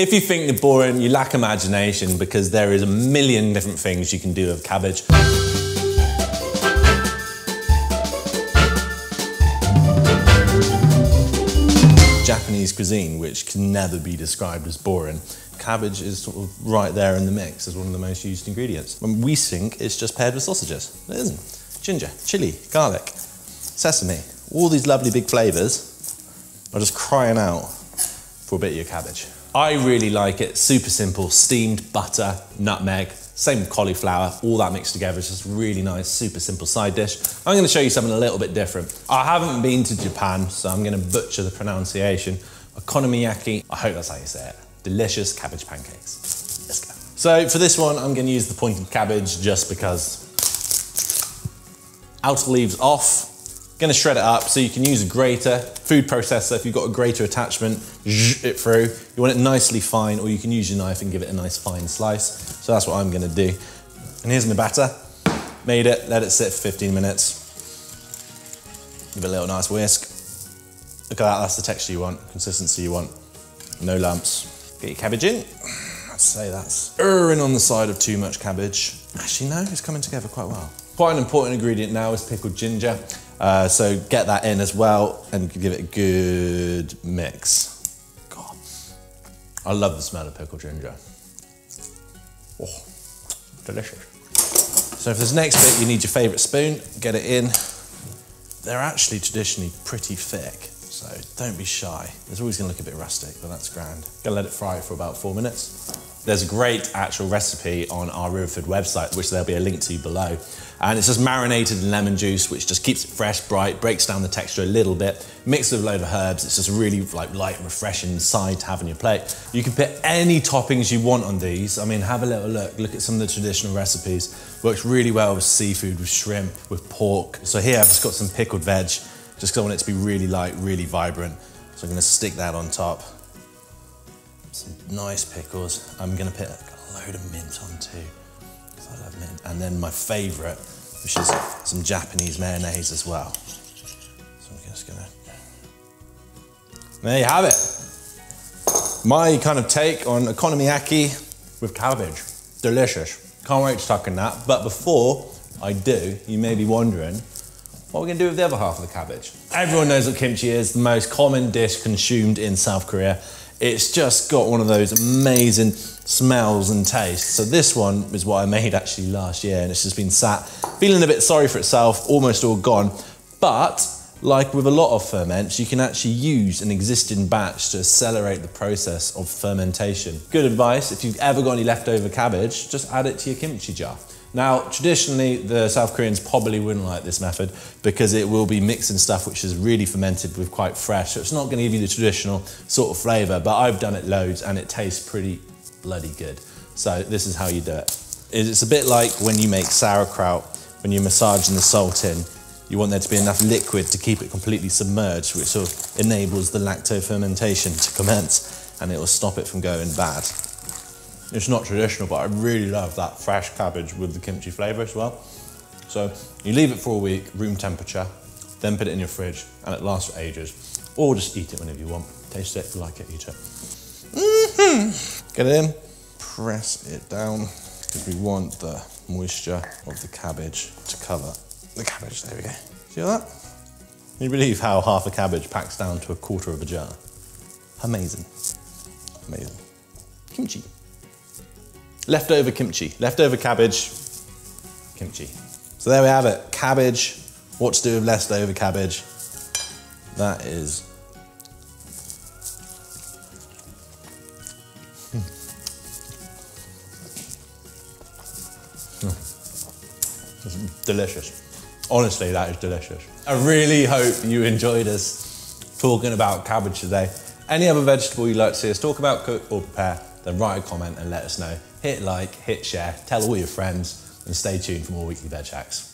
If you think they're boring, you lack imagination because there is a million different things you can do with cabbage. Japanese cuisine, which can never be described as boring. Cabbage is sort of right there in the mix as one of the most used ingredients. When we think it's just paired with sausages. It isn't. Ginger, chili, garlic, sesame, all these lovely big flavours are just crying out for a bit of your cabbage. I really like it, super simple, steamed butter, nutmeg, same with cauliflower, all that mixed together. It's just really nice, super simple side dish. I'm gonna show you something a little bit different. I haven't been to Japan, so I'm gonna butcher the pronunciation. Okonomiyaki, I hope that's how you say it. Delicious cabbage pancakes. Let's go. So for this one, I'm gonna use the pointed cabbage just because. Outer leaves off. Gonna shred it up so you can use a grater, food processor. If you've got a grater attachment, zh it through. You want it nicely fine, or you can use your knife and give it a nice fine slice. So that's what I'm gonna do. And here's my batter. Made it, let it sit for 15 minutes. Give it a little nice whisk. Look at that, that's the texture you want, consistency you want. No lumps. Get your cabbage in. I'd say that's erring on the side of too much cabbage. Actually no, it's coming together quite well. Quite an important ingredient now is pickled ginger. So get that in as well and give it a good mix. God, I love the smell of pickled ginger. Oh, delicious. So for this next bit, you need your favourite spoon, get it in. They're actually traditionally pretty thick, so don't be shy. It's always gonna look a bit rustic, but that's grand. Gonna let it fry for about 4 minutes. There's a great actual recipe on our Riverford website, which there'll be a link to below. And it's just marinated in lemon juice, which just keeps it fresh, bright, breaks down the texture a little bit, mixed with a load of herbs. It's just really like light and refreshing side to have on your plate. You can put any toppings you want on these. I mean, have a little look at some of the traditional recipes. Works really well with seafood, with shrimp, with pork. So here I've just got some pickled veg, just because I want it to be really light, really vibrant. So I'm gonna stick that on top. Some nice pickles. I'm gonna put a load of mint on too, because I love mint. And then my favorite, which is some Japanese mayonnaise as well. So I'm just gonna, there you have it. My kind of take on okonomiyaki with cabbage. Delicious. Can't wait to tuck in that. But before I do, you may be wondering, what are we gonna do with the other half of the cabbage? Everyone knows what kimchi is, the most common dish consumed in South Korea. It's just got one of those amazing smells and tastes. So this one is what I made actually last year, and it's just been sat, feeling a bit sorry for itself, almost all gone. But like with a lot of ferments, you can actually use an existing batch to accelerate the process of fermentation. Good advice, if you've ever got any leftover cabbage, just add it to your kimchi jar. Now, traditionally, the South Koreans probably wouldn't like this method because it will be mixing stuff which is really fermented with quite fresh. So it's not gonna give you the traditional sort of flavor, but I've done it loads and it tastes pretty bloody good. So this is how you do it. It's a bit like when you make sauerkraut, when you're massaging the salt in, you want there to be enough liquid to keep it completely submerged, which sort of enables the lacto fermentation to commence and it will stop it from going bad. It's not traditional, but I really love that fresh cabbage with the kimchi flavor as well. So you leave it for a week, room temperature, then put it in your fridge, and it lasts for ages. Or just eat it whenever you want. Taste it, if you like it, eat it. Get it in, press it down, because we want the moisture of the cabbage to cover the cabbage. There we go. See that? Can you believe how half a cabbage packs down to a quarter of a jar? Amazing. Amazing. Kimchi. Leftover kimchi, leftover cabbage, kimchi. So there we have it, cabbage, what to do with leftover cabbage. That is, It's delicious. Honestly, that is delicious. I really hope you enjoyed us talking about cabbage today. Any other vegetable you'd like to see us talk about, cook or prepare, then write a comment and let us know. Hit like, hit share, tell all your friends, and stay tuned for more weekly veg hacks.